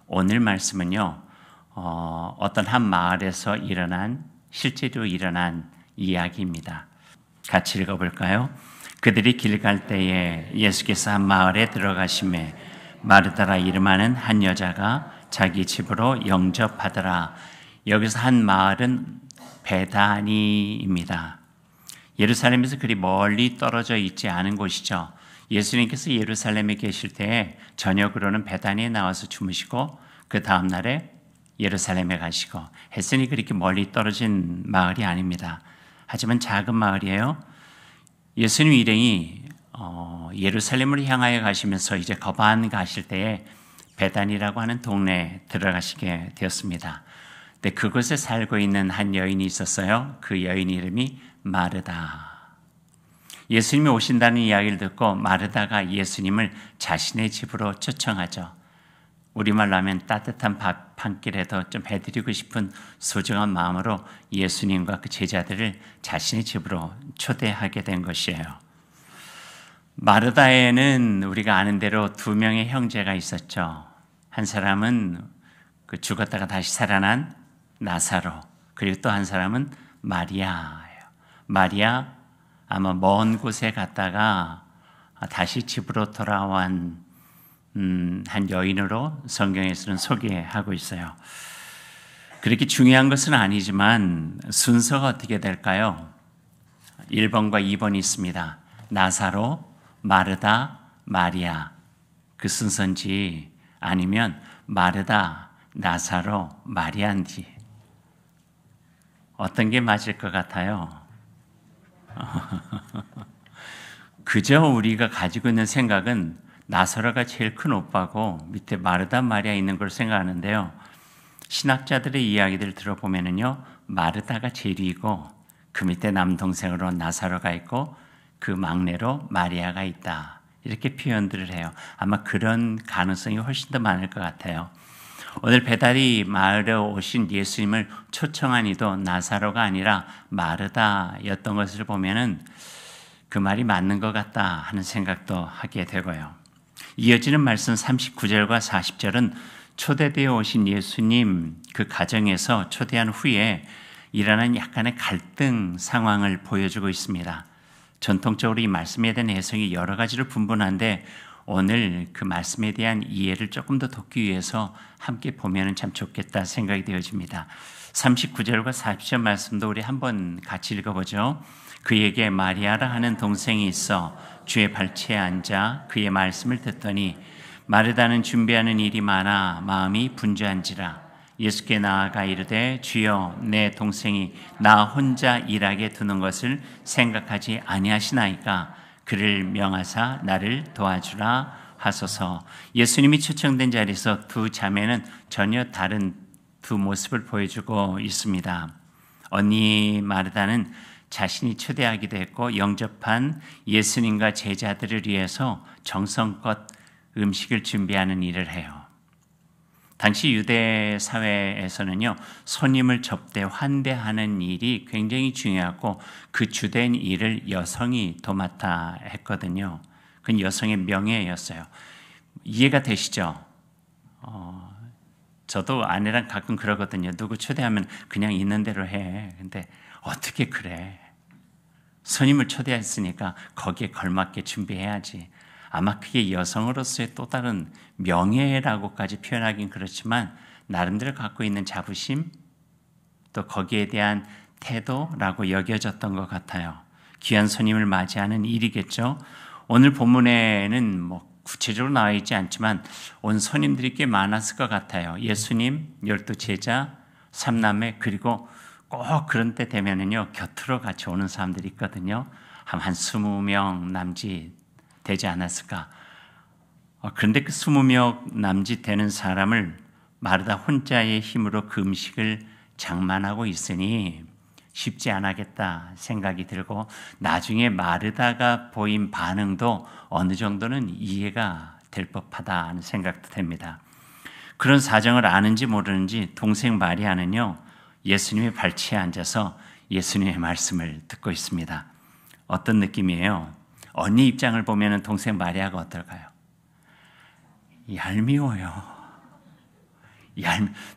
오늘 말씀은요, 어떤 한 마을에서 실제로 일어난 이야기입니다. 같이 읽어볼까요? 그들이 길 갈 때에 예수께서 한 마을에 들어가심에 마르다라 이름하는 한 여자가 자기 집으로 영접하더라. 여기서 한 마을은 베다니입니다. 예루살렘에서 그리 멀리 떨어져 있지 않은 곳이죠. 예수님께서 예루살렘에 계실 때에 저녁으로는 베다니에 나와서 주무시고 그 다음 날에 예루살렘에 가시고 했으니 그렇게 멀리 떨어진 마을이 아닙니다. 하지만 작은 마을이에요. 예수님 일행이 예루살렘으로 향하여 가시면서 이제 거반 가실 때에 베다니라고 하는 동네에 들어가시게 되었습니다. 근데 그곳에 살고 있는 한 여인이 있었어요. 그 여인 이름이 마르다. 예수님이 오신다는 이야기를 듣고 마르다가 예수님을 자신의 집으로 초청하죠. 우리말로 하면 따뜻한 밥 한 끼라도 좀 해드리고 싶은 소중한 마음으로 예수님과 그 제자들을 자신의 집으로 초대하게 된 것이에요. 마르다에는 우리가 아는 대로 두 명의 형제가 있었죠. 한 사람은 그 죽었다가 다시 살아난 나사로, 그리고 또 한 사람은 마리아예요. 마리아 아마 먼 곳에 갔다가 다시 집으로 돌아온 한 여인으로 성경에서는 소개하고 있어요. 그렇게 중요한 것은 아니지만 순서가 어떻게 될까요? 1번과 2번이 있습니다. 나사로, 마르다, 마리아. 그 순서인지 아니면 마르다, 나사로, 마리아인지 어떤 게 맞을 것 같아요? 그저 우리가 가지고 있는 생각은 나사로가 제일 큰 오빠고 밑에 마르다, 마리아 있는 걸 생각하는데요. 신학자들의 이야기들을 들어보면요, 마르다가 제일 위고 그 밑에 남동생으로 나사로가 있고 그 막내로 마리아가 있다. 이렇게 표현들을 해요. 아마 그런 가능성이 훨씬 더 많을 것 같아요. 오늘 베다니 마을에 오신 예수님을 초청한 이도 나사로가 아니라 마르다였던 것을 보면은 그 말이 맞는 것 같다 하는 생각도 하게 되고요. 이어지는 말씀 39절과 40절은 초대되어 오신 예수님 그 가정에서 초대한 후에 일어난 약간의 갈등 상황을 보여주고 있습니다. 전통적으로 이 말씀에 대한 해석이 여러 가지로 분분한데 오늘 그 말씀에 대한 이해를 조금 더 돕기 위해서 함께 보면 참 좋겠다 생각이 되어집니다. 39절과 40절 말씀도 우리 한번 같이 읽어보죠. 그에게 마리아라 하는 동생이 있어 주의 발치에 앉아 그의 말씀을 듣더니 마르다는 준비하는 일이 많아 마음이 분주한지라. 예수께 나아가 이르되 주여 내 동생이 나 혼자 일하게 두는 것을 생각하지 아니하시나이까. 그를 명하사 나를 도와주라 하소서. 예수님이 초청된 자리에서 두 자매는 전혀 다른 두 모습을 보여주고 있습니다. 언니 마르다는 자신이 초대하기도 했고 영접한 예수님과 제자들을 위해서 정성껏 음식을 준비하는 일을 해요. 당시 유대 사회에서는요, 손님을 접대 환대하는 일이 굉장히 중요하고 그 주된 일을 여성이 도맡아 했거든요. 그건 여성의 명예였어요. 이해가 되시죠? 저도 아내랑 가끔 그러거든요. 누구 초대하면 그냥 있는 대로 해. 근데 어떻게 그래? 손님을 초대했으니까 거기에 걸맞게 준비해야지. 아마 그게 여성으로서의 또 다른 명예라고까지 표현하긴 그렇지만 나름대로 갖고 있는 자부심 또 거기에 대한 태도라고 여겨졌던 것 같아요. 귀한 손님을 맞이하는 일이겠죠. 오늘 본문에는 구체적으로 나와 있지 않지만 온 손님들이 꽤 많았을 것 같아요. 예수님, 12 제자, 3남매 그리고 꼭 그런 때 되면은요 곁으로 같이 오는 사람들이 있거든요. 한 20명 남짓 되지 않았을까. 그런데 그 20명 남짓 되는 사람을 마르다 혼자의 힘으로 그 음식을 장만하고 있으니 쉽지 않겠다 생각이 들고 나중에 마르다가 보인 반응도 어느 정도는 이해가 될 법하다 하는 생각도 됩니다. 그런 사정을 아는지 모르는지 동생 마리아는요 예수님의 발치에 앉아서 예수님의 말씀을 듣고 있습니다. 어떤 느낌이에요? 언니 입장을 보면 동생 마리아가 어떨까요? 얄미워요.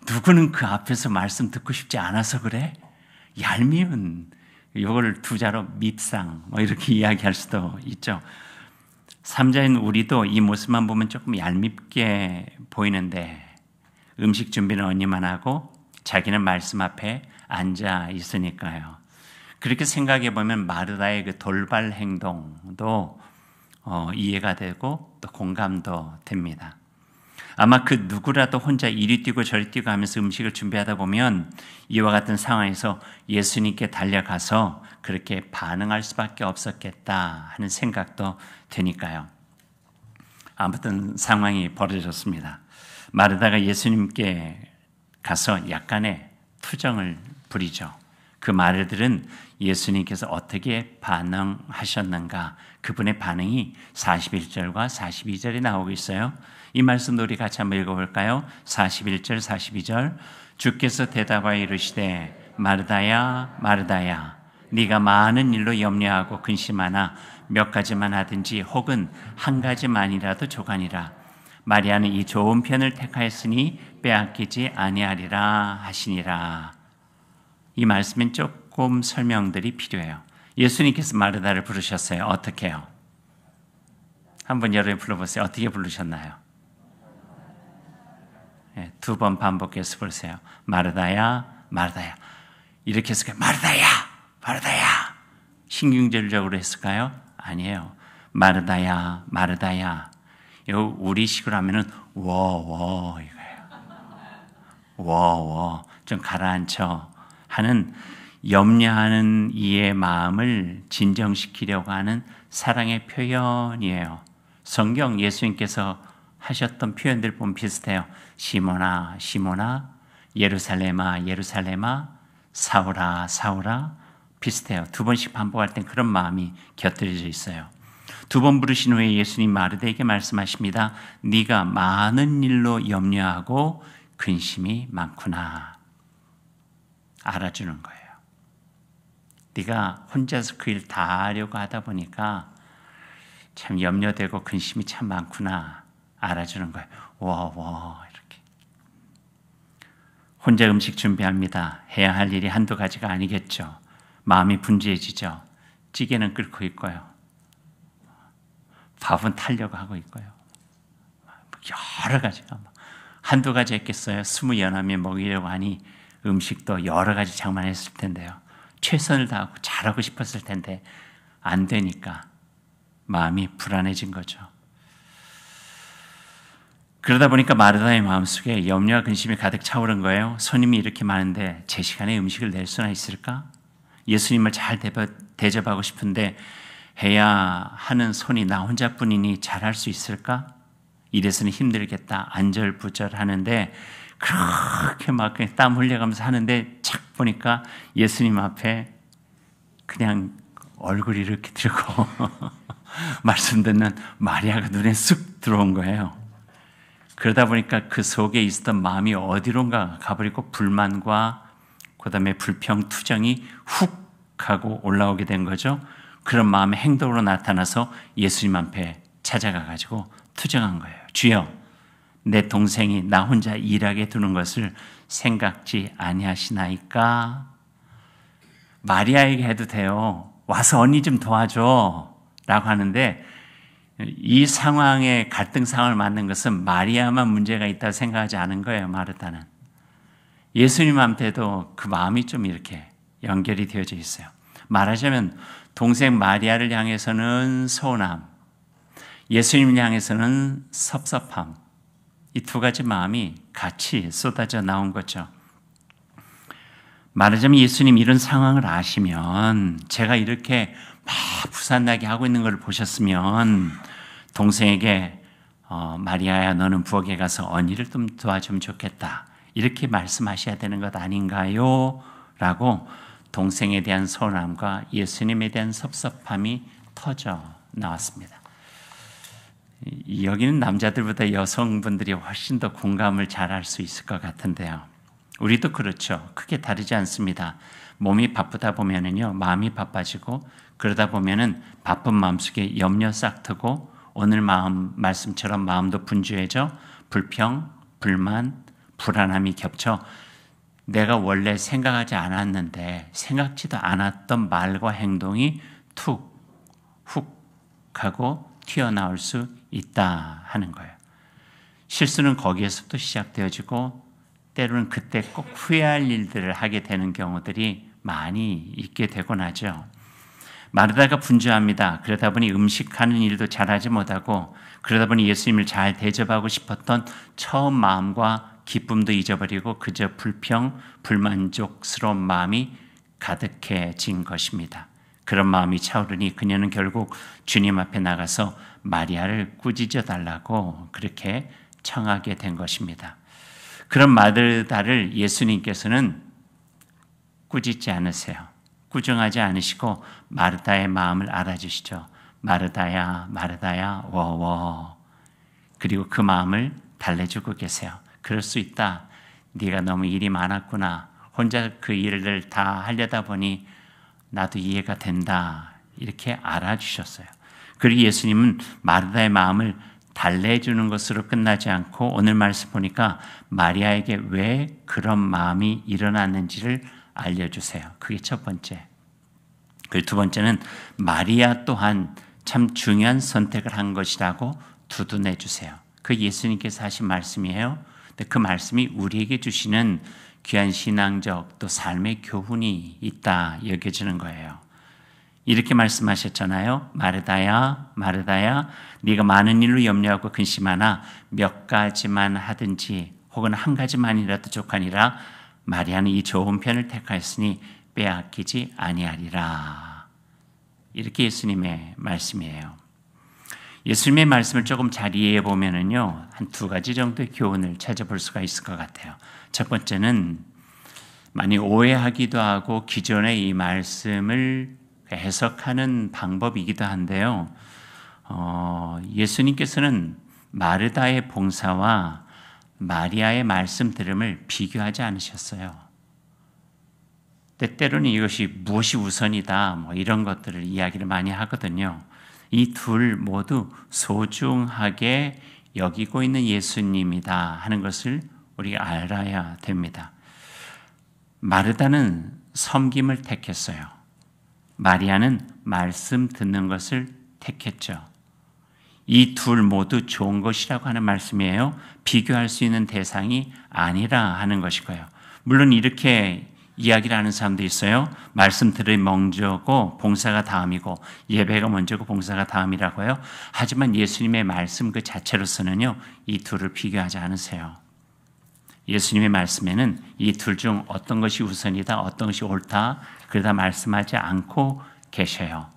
누구는 그 앞에서 말씀 듣고 싶지 않아서 그래? 얄미운, 이걸 두 자로 밉상 뭐 이렇게 이야기할 수도 있죠. 삼자인 우리도 이 모습만 보면 조금 얄밉게 보이는데 음식 준비는 언니만 하고 자기는 말씀 앞에 앉아 있으니까요. 그렇게 생각해 보면 마르다의 그 돌발 행동도 이해가 되고 또 공감도 됩니다. 아마 그 누구라도 혼자 이리 뛰고 저리 뛰고 하면서 음식을 준비하다 보면 이와 같은 상황에서 예수님께 달려가서 그렇게 반응할 수밖에 없었겠다 하는 생각도 드니까요. 아무튼 상황이 벌어졌습니다. 마르다가 예수님께 가서 약간의 투정을 부리죠. 그 말들은 예수님께서 어떻게 반응하셨는가, 그분의 반응이 41절과 42절에 나오고 있어요. 이 말씀도 우리 같이 한번 읽어볼까요? 41절 42절 주께서 대답하여 이르시되 마르다야 마르다야 네가 많은 일로 염려하고 근심하나 몇 가지만 하든지 혹은 한 가지만이라도 조가니라. 마리아는 이 좋은 편을 택하였으니 빼앗기지 아니하리라 하시니라. 이 말씀엔 조금 설명들이 필요해요. 예수님께서 마르다를 부르셨어요. 어떻게 해요? 한번 여러분 불러보세요. 어떻게 부르셨나요? 네, 2번 반복해서 부르세요. 마르다야 마르다야. 이렇게 했을까요? 마르다야 마르다야. 신경질적으로 했을까요? 아니에요. 마르다야 마르다야. 이거 우리식으로 하면은 워워 이거예요. 워워 좀 가라앉혀 하는, 염려하는 이의 마음을 진정시키려고 하는 사랑의 표현이에요. 성경 예수님께서 하셨던 표현들 보면 비슷해요. 시몬아 시몬아 예루살렘아 예루살렘아 사울아 사울아 비슷해요. 2번씩 반복할 땐 그런 마음이 곁들여져 있어요. 2번 부르신 후에 예수님 마르다에게 말씀하십니다. 네가 많은 일로 염려하고 근심이 많구나. 알아주는 거예요. 네가 혼자서 그 일 다 하려고 하다 보니까 참 염려되고 근심이 참 많구나. 알아주는 거예요. 와 이렇게. 혼자 음식 준비합니다. 해야 할 일이 한두 가지가 아니겠죠. 마음이 분주해지죠. 찌개는 끓고 있고요. 밥은 타려고 하고 있고요. 여러 가지가 한두 가지 했겠어요. 20여남에 먹이려고 하니 음식도 여러 가지 장만했을 텐데요. 최선을 다하고 잘하고 싶었을 텐데 안 되니까 마음이 불안해진 거죠. 그러다 보니까 마르다의 마음속에 염려와 근심이 가득 차오른 거예요. 손님이 이렇게 많은데 제 시간에 음식을 낼 수나 있을까? 예수님을 잘 대접하고 싶은데 해야 하는 손이 나 혼자뿐이니 잘할 수 있을까? 이래서는 힘들겠다. 안절부절하는데 그렇게 막 땀 흘려가면서 하는데 착 보니까 예수님 앞에 그냥 얼굴이 이렇게 들고 말씀 듣는 마리아가 눈에 쑥 들어온 거예요. 그러다 보니까 그 속에 있었던 마음이 어디론가 가버리고 불만과 그다음에 불평, 투정이 훅 하고 올라오게 된 거죠. 그런 마음의 행동으로 나타나서 예수님 앞에 찾아가 가지고 투정한 거예요. 주여, 내 동생이 나 혼자 일하게 두는 것을 생각지 아니하시나이까? 마리아에게 해도 돼요. 와서 언니 좀 도와줘 라고 하는데 이 상황에 갈등 상황을 만든 것은 마리아만 문제가 있다고 생각하지 않은 거예요. 마르다는. 예수님한테도 그 마음이 좀 이렇게 연결이 되어져 있어요. 말하자면 동생 마리아를 향해서는 서운함, 예수님을 향해서는 섭섭함, 이 두 가지 마음이 같이 쏟아져 나온 거죠. 말하자면 예수님 이런 상황을 아시면, 제가 이렇게 막 부산나게 하고 있는 걸 보셨으면 동생에게 마리아야 너는 부엌에 가서 언니를 좀 도와주면 좋겠다 이렇게 말씀하셔야 되는 것 아닌가요? 라고 동생에 대한 서운함과 예수님에 대한 섭섭함이 터져 나왔습니다. 여기는 남자들보다 여성분들이 훨씬 더 공감을 잘할 수 있을 것 같은데요. 우리도 그렇죠. 크게 다르지 않습니다. 몸이 바쁘다 보면은요, 마음이 바빠지고 그러다 보면은 바쁜 마음속에 염려 싹 트고 오늘 말씀처럼 마음도 분주해져 불평, 불만, 불안함이 겹쳐 내가 원래 생각하지 않았는데 생각지도 않았던 말과 행동이 툭, 훅 하고 튀어나올 수 있다 하는 거예요. 실수는 거기에서부터 시작되어지고 때로는 그때 꼭 후회할 일들을 하게 되는 경우들이 많이 있게 되곤 하죠. 마르다가 분주합니다. 그러다 보니 음식하는 일도 잘하지 못하고 그러다 보니 예수님을 잘 대접하고 싶었던 처음 마음과 기쁨도 잊어버리고 그저 불평, 불만족스러운 마음이 가득해진 것입니다. 그런 마음이 차오르니 그녀는 결국 주님 앞에 나가서 마리아를 꾸짖어 달라고 그렇게 청하게 된 것입니다. 그런 마르다를 예수님께서는 꾸짖지 않으세요. 꾸중하지 않으시고 마르다의 마음을 알아주시죠. 마르다야, 마르다야, 워워. 그리고 그 마음을 달래주고 계세요. 그럴 수 있다. 네가 너무 일이 많았구나. 혼자 그 일을 다 하려다 보니 나도 이해가 된다. 이렇게 알아주셨어요. 그리고 예수님은 마르다의 마음을 달래주는 것으로 끝나지 않고 오늘 말씀 보니까 마리아에게 왜 그런 마음이 일어났는지를 알려주세요. 그게 첫 번째. 그리고 두 번째는 마리아 또한 참 중요한 선택을 한 것이라고 두둔해 주세요. 그 예수님께서 하신 말씀이에요. 근데 그 말씀이 우리에게 주시는 귀한 신앙적 또 삶의 교훈이 있다 여겨지는 거예요. 이렇게 말씀하셨잖아요. 마르다야, 마르다야, 네가 많은 일로 염려하고 근심하나 몇 가지만 하든지 혹은 한 가지만이라도 족하니라. 마리아는 이 좋은 편을 택하였으니 빼앗기지 아니하리라. 이렇게 예수님의 말씀이에요. 예수님의 말씀을 조금 잘 이해해 보면은요, 한 두 가지 정도의 교훈을 찾아볼 수가 있을 것 같아요. 첫 번째는 많이 오해하기도 하고 기존의 이 말씀을 해석하는 방법이기도 한데요. 예수님께서는 마르다의 봉사와 마리아의 말씀 들음을 비교하지 않으셨어요. 때때로는 이것이 무엇이 우선이다 뭐 이런 것들을 이야기를 많이 하거든요. 이 둘 모두 소중하게 여기고 있는 예수님이다 하는 것을 우리가 알아야 됩니다. 마르다는 섬김을 택했어요. 마리아는 말씀 듣는 것을 택했죠. 이 둘 모두 좋은 것이라고 하는 말씀이에요. 비교할 수 있는 대상이 아니라 하는 것이고요. 물론 이렇게 이야기를 하는 사람도 있어요. 말씀 들음이 먼저고 봉사가 다음이고 예배가 먼저고 봉사가 다음이라고요. 하지만 예수님의 말씀 그 자체로서는요. 이 둘을 비교하지 않으세요. 예수님의 말씀에는 이 둘 중 어떤 것이 우선이다, 어떤 것이 옳다 그러다 말씀하지 않고 계셔요.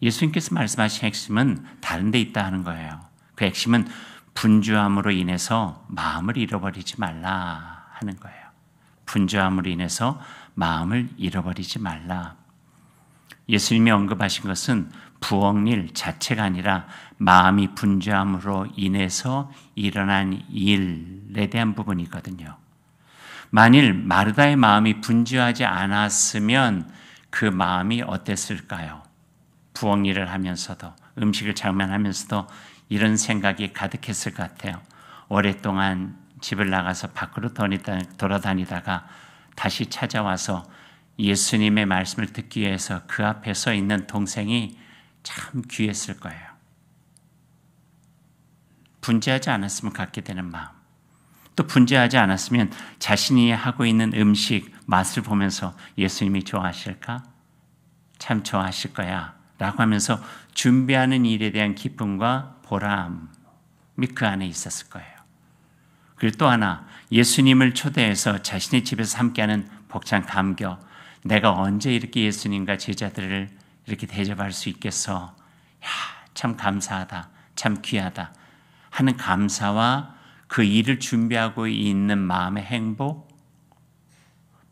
예수님께서 말씀하신 핵심은 다른 데 있다 하는 거예요. 그 핵심은 분주함으로 인해서 마음을 잃어버리지 말라 하는 거예요. 분주함으로 인해서 마음을 잃어버리지 말라. 예수님이 언급하신 것은 부엌일 자체가 아니라 마음이 분주함으로 인해서 일어난 일에 대한 부분이거든요. 만일 마르다의 마음이 분주하지 않았으면 그 마음이 어땠을까요? 부엌일을 하면서도 음식을 장만하면서도 이런 생각이 가득했을 것 같아요. 오랫동안 집을 나가서 밖으로 돌아다니다가 다시 찾아와서 예수님의 말씀을 듣기 위해서 그 앞에 서 있는 동생이 참 귀했을 거예요. 분주하지 않았으면 갖게 되는 마음. 또 분주하지 않았으면 자신이 하고 있는 음식 맛을 보면서 예수님이 좋아하실까? 참 좋아하실 거야 라고 하면서 준비하는 일에 대한 기쁨과 보람이 그 안에 있었을 거예요. 그리고 또 하나, 예수님을 초대해서 자신의 집에서 함께하는 벅찬 감격. 내가 언제 이렇게 예수님과 제자들을 이렇게 대접할 수 있겠어? 야, 참 감사하다, 참 귀하다 하는 감사와 그 일을 준비하고 있는 마음의 행복,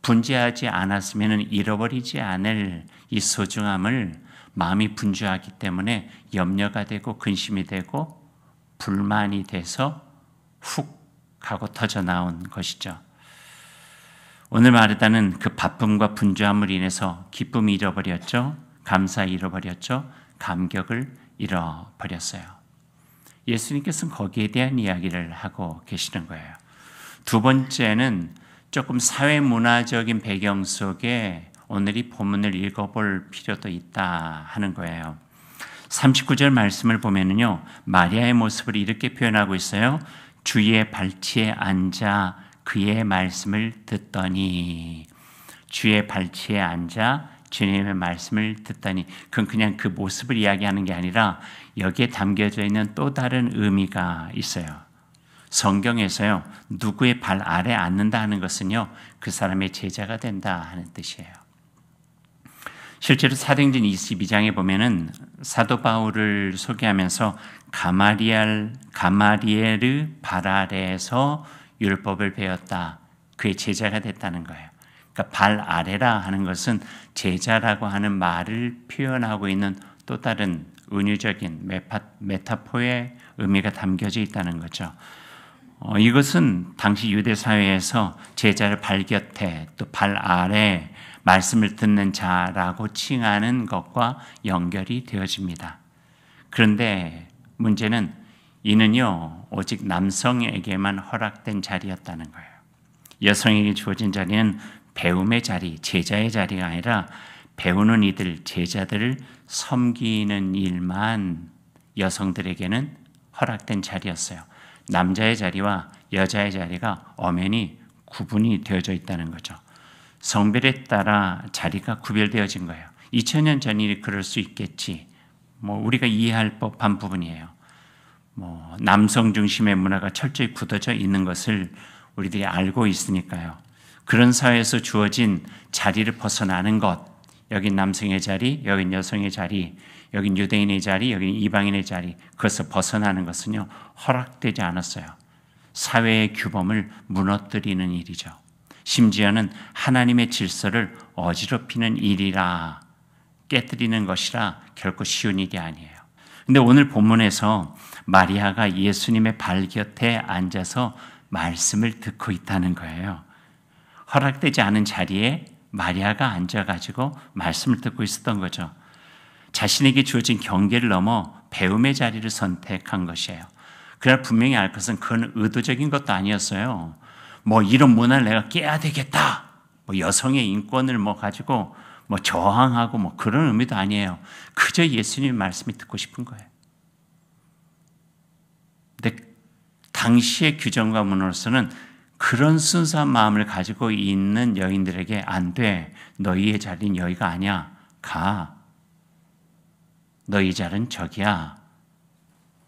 분주하지 않았으면 잃어버리지 않을 이 소중함을 마음이 분주하기 때문에 염려가 되고 근심이 되고 불만이 돼서 훅 하고 터져 나온 것이죠. 오늘 마르다는 그 바쁨과 분주함을 인해서 기쁨을 잃어버렸죠. 감사 잃어버렸죠. 감격을 잃어버렸어요. 예수님께서는 거기에 대한 이야기를 하고 계시는 거예요. 두 번째는 조금 사회 문화적인 배경 속에 오늘 이 본문을 읽어볼 필요도 있다 하는 거예요. 39절 말씀을 보면은요, 마리아의 모습을 이렇게 표현하고 있어요. 주의 발치에 앉아 그의 말씀을 듣더니, 주의 발치에 앉아 주님의 말씀을 듣더니, 그건 그냥 그 모습을 이야기하는 게 아니라 여기에 담겨져 있는 또 다른 의미가 있어요. 성경에서요, 누구의 발 아래 앉는다 하는 것은요, 그 사람의 제자가 된다 하는 뜻이에요. 실제로 사도행전 22장에 보면은 사도 바울을 소개하면서 가마리엘의 발 아래에서 율법을 배웠다, 그의 제자가 됐다는 거예요. 그러니까 발 아래라 하는 것은 제자라고 하는 말을 표현하고 있는 또 다른 은유적인 메타포의 의미가 담겨져 있다는 거죠. 이것은 당시 유대 사회에서 제자를 발 곁에 또 발 아래 말씀을 듣는 자라고 칭하는 것과 연결이 되어집니다. 그런데 문제는 이는요, 오직 남성에게만 허락된 자리였다는 거예요. 여성에게 주어진 자리는 배움의 자리, 제자의 자리가 아니라 배우는 이들, 제자들을 섬기는 일만 여성들에게는 허락된 자리였어요. 남자의 자리와 여자의 자리가 엄연히 구분이 되어져 있다는 거죠. 성별에 따라 자리가 구별되어진 거예요. 2000년 전이 그럴 수 있겠지. 우리가 이해할 법한 부분이에요. 남성 중심의 문화가 철저히 굳어져 있는 것을 우리들이 알고 있으니까요. 그런 사회에서 주어진 자리를 벗어나는 것, 여긴 남성의 자리, 여긴 여성의 자리, 여긴 유대인의 자리, 여긴 이방인의 자리, 그것을 벗어나는 것은요, 허락되지 않았어요. 사회의 규범을 무너뜨리는 일이죠. 심지어는 하나님의 질서를 어지럽히는 일이라, 깨뜨리는 것이라 결코 쉬운 일이 아니에요. 근데 오늘 본문에서 마리아가 예수님의 발 곁에 앉아서 말씀을 듣고 있다는 거예요. 허락되지 않은 자리에 마리아가 앉아가지고 말씀을 듣고 있었던 거죠. 자신에게 주어진 경계를 넘어 배움의 자리를 선택한 것이에요. 그러나 분명히 알 것은 그건 의도적인 것도 아니었어요. 이런 문화를 내가 깨야 되겠다. 여성의 인권을 가지고 저항하고 그런 의미도 아니에요. 그저 예수님의 말씀이 듣고 싶은 거예요. 근데 당시의 규정과 문화로서는 그런 순수한 마음을 가지고 있는 여인들에게 안 돼. 너희의 자리는 여기가 아니야. 가. 너희 자리는 저기야.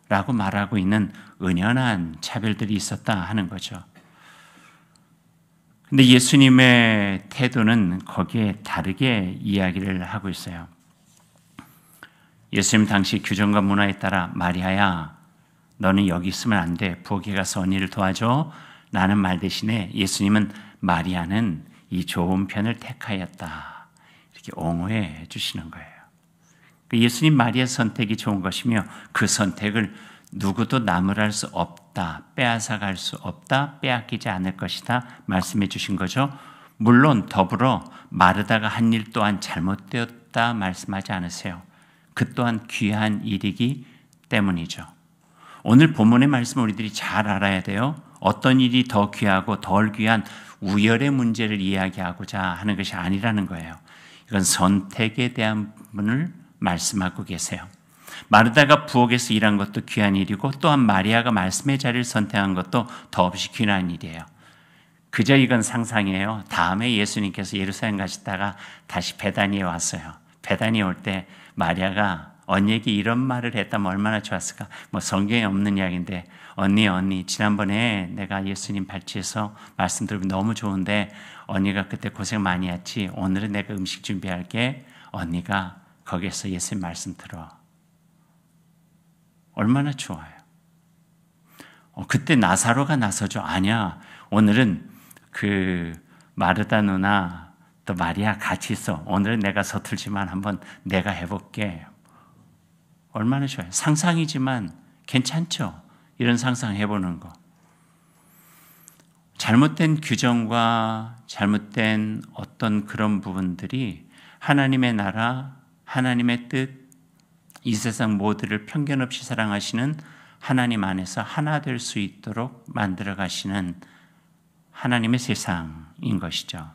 라고 말하고 있는 은연한 차별들이 있었다 하는 거죠. 근데 예수님의 태도는 거기에 다르게 이야기를 하고 있어요. 예수님 당시 규정과 문화에 따라 마리아야, 너는 여기 있으면 안 돼. 부엌에 가서 언니를 도와줘. 라는 말 대신에 예수님은 마리아는 이 좋은 편을 택하였다, 이렇게 옹호해 주시는 거예요. 예수님 마리아 선택이 좋은 것이며 그 선택을 누구도 나무랄 수 없다, 빼앗아갈 수 없다, 빼앗기지 않을 것이다 말씀해 주신 거죠. 물론 더불어 마르다가 한 일 또한 잘못되었다 말씀하지 않으세요. 그 또한 귀한 일이기 때문이죠. 오늘 본문의 말씀을 우리들이 잘 알아야 돼요. 어떤 일이 더 귀하고 덜 귀한 우열의 문제를 이야기하고자 하는 것이 아니라는 거예요. 이건 선택에 대한 부분을 말씀하고 계세요. 마르다가 부엌에서 일한 것도 귀한 일이고 또한 마리아가 말씀의 자리를 선택한 것도 더없이 귀한 일이에요. 그저 이건 상상이에요. 다음에 예수님께서 예루살렘 가시다가 다시 베다니에 왔어요. 베다니에 올 때 마리아가 언니에게 이런 말을 했다면 얼마나 좋았을까. 성경에 없는 이야기인데 언니 지난번에 내가 예수님 발치에서 말씀 들으면 너무 좋은데 언니가 그때 고생 많이 했지. 오늘은 내가 음식 준비할게. 언니가 거기에서 예수님 말씀 들어. 얼마나 좋아요. 그때 나사로가 나서죠. 아니야. 오늘은 그 마르다 누나 또 마리아 같이 있어. 오늘은 내가 서툴지만 한번 내가 해볼게. 얼마나 좋아요. 상상이지만 괜찮죠? 이런 상상 해보는 거. 잘못된 규정과 잘못된 어떤 그런 부분들이 하나님의 나라, 하나님의 뜻, 이 세상 모두를 편견 없이 사랑하시는 하나님 안에서 하나 될 수 있도록 만들어 가시는 하나님의 세상인 것이죠.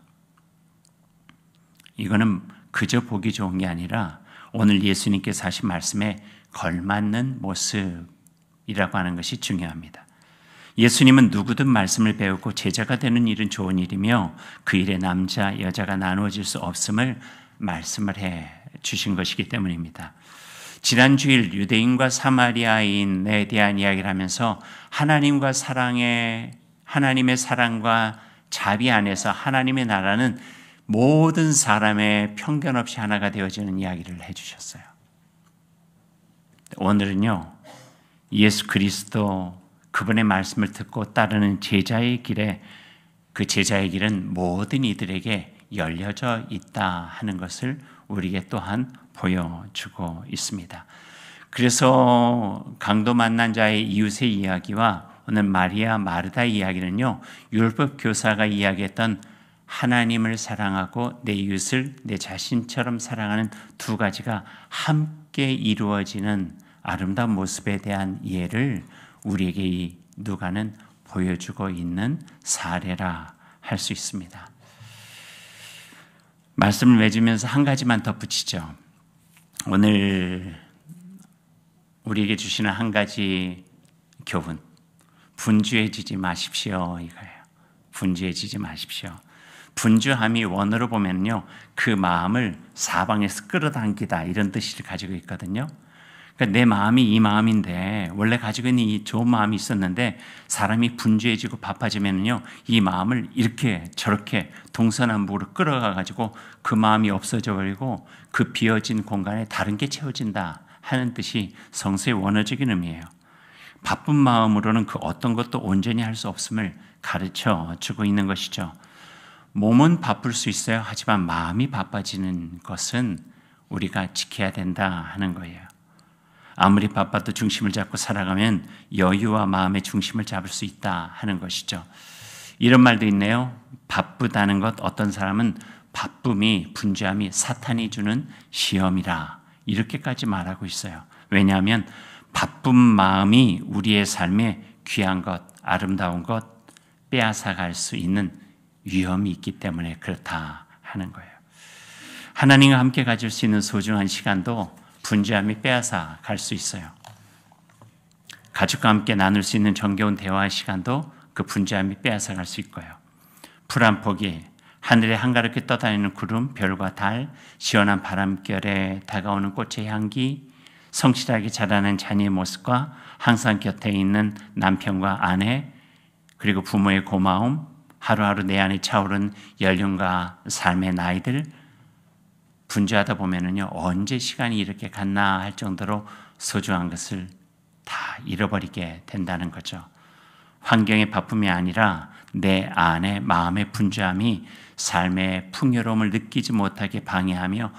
이거는 그저 보기 좋은 게 아니라 오늘 예수님께서 하신 말씀에 걸맞는 모습이라고 하는 것이 중요합니다. 예수님은 누구든 말씀을 배우고 제자가 되는 일은 좋은 일이며 그 일에 남자, 여자가 나누어질 수 없음을 말씀을 해 주신 것이기 때문입니다. 지난 주일 유대인과 사마리아인에 대한 이야기를 하면서 하나님의 사랑과 자비 안에서 하나님의 나라는 모든 사람의 편견 없이 하나가 되어지는 이야기를 해주셨어요. 오늘은요, 예수 그리스도 그분의 말씀을 듣고 따르는 제자의 길에 그 제자의 길은 모든 이들에게 열려져 있다 하는 것을 우리에게 또한 보여주고 있습니다. 그래서 강도 만난 자의 이웃의 이야기와 오늘 마리아 마르다의 이야기는요, 율법 교사가 이야기했던 하나님을 사랑하고 내 이웃을 내 자신처럼 사랑하는 두 가지가 함께 이루어지는 아름다운 모습에 대한 이해를 우리에게 이 누가는 보여주고 있는 사례라 할 수 있습니다. 말씀을 맺으면서 한 가지만 덧붙이죠. 오늘 우리에게 주시는 한 가지 교훈, 분주해지지 마십시오 이거예요. 분주해지지 마십시오. 분주함이 원어로 보면요, 그 마음을 사방에서 끌어당기다 이런 뜻을 가지고 있거든요. 그러니까 내 마음이 이 마음인데 원래 가지고 있는 이 좋은 마음이 있었는데 사람이 분주해지고 바빠지면요, 이 마음을 이렇게 저렇게 동서남북으로 끌어가가지고 그 마음이 없어져 버리고 그 비어진 공간에 다른 게 채워진다 하는 뜻이 성서의 원어적인 의미예요. 바쁜 마음으로는 그 어떤 것도 온전히 할 수 없음을 가르쳐 주고 있는 것이죠. 몸은 바쁠 수 있어요. 하지만 마음이 바빠지는 것은 우리가 지켜야 된다 하는 거예요. 아무리 바빠도 중심을 잡고 살아가면 여유와 마음의 중심을 잡을 수 있다 하는 것이죠. 이런 말도 있네요. 바쁘다는 것, 어떤 사람은 바쁨이, 분주함이 사탄이 주는 시험이라 이렇게까지 말하고 있어요. 왜냐하면 바쁜 마음이 우리의 삶에 귀한 것, 아름다운 것 빼앗아갈 수 있는 위험이 있기 때문에 그렇다 하는 거예요. 하나님과 함께 가질 수 있는 소중한 시간도 분주함이 빼앗아 갈 수 있어요. 가족과 함께 나눌 수 있는 정겨운 대화 시간도 그 분주함이 빼앗아 갈 수 있고요. 풀 한 포기, 하늘에 한가롭게 떠다니는 구름, 별과 달, 시원한 바람결에 다가오는 꽃의 향기, 성실하게 자라는 자녀의 모습과 항상 곁에 있는 남편과 아내, 그리고 부모의 고마움, 하루하루 내 안에 차오른 연륜과 삶의 나이들, 분주하다 보면은요, 언제 시간이 이렇게 갔나 할 정도로 소중한 것을 다 잃어버리게 된다는 거죠. 환경의 바쁨이 아니라 내 안에 마음의 분주함이 삶의 풍요로움을 느끼지 못하게 방해하며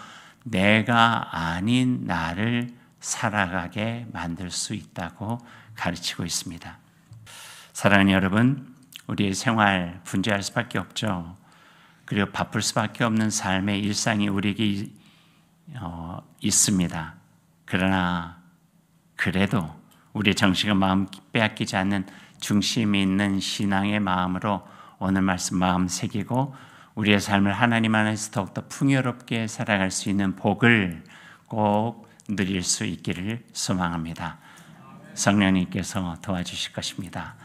내가 아닌 나를 살아가게 만들 수 있다고 가르치고 있습니다. 사랑하는 여러분, 우리의 생활 분주할 수밖에 없죠. 그리고 바쁠 수밖에 없는 삶의 일상이 우리에게 있습니다. 그러나 그래도 우리의 정신과 마음 빼앗기지 않는 중심이 있는 신앙의 마음으로 오늘 말씀 마음 새기고 우리의 삶을 하나님 안에서 더욱더 풍요롭게 살아갈 수 있는 복을 꼭 누릴 수 있기를 소망합니다. 성령님께서 도와주실 것입니다.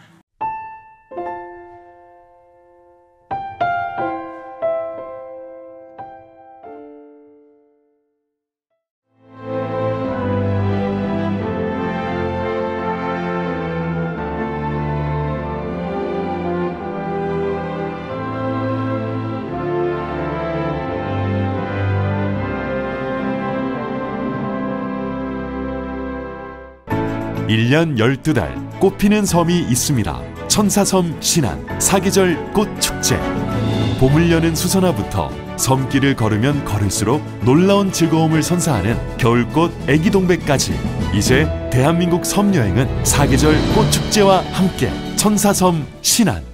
일 년 12달 꽃피는 섬이 있습니다. 천사섬 신안 사계절 꽃축제. 봄을 여는 수선화부터 섬길을 걸으면 걸을수록 놀라운 즐거움을 선사하는 겨울꽃 애기동백까지 이제 대한민국 섬여행은 사계절 꽃축제와 함께 천사섬 신안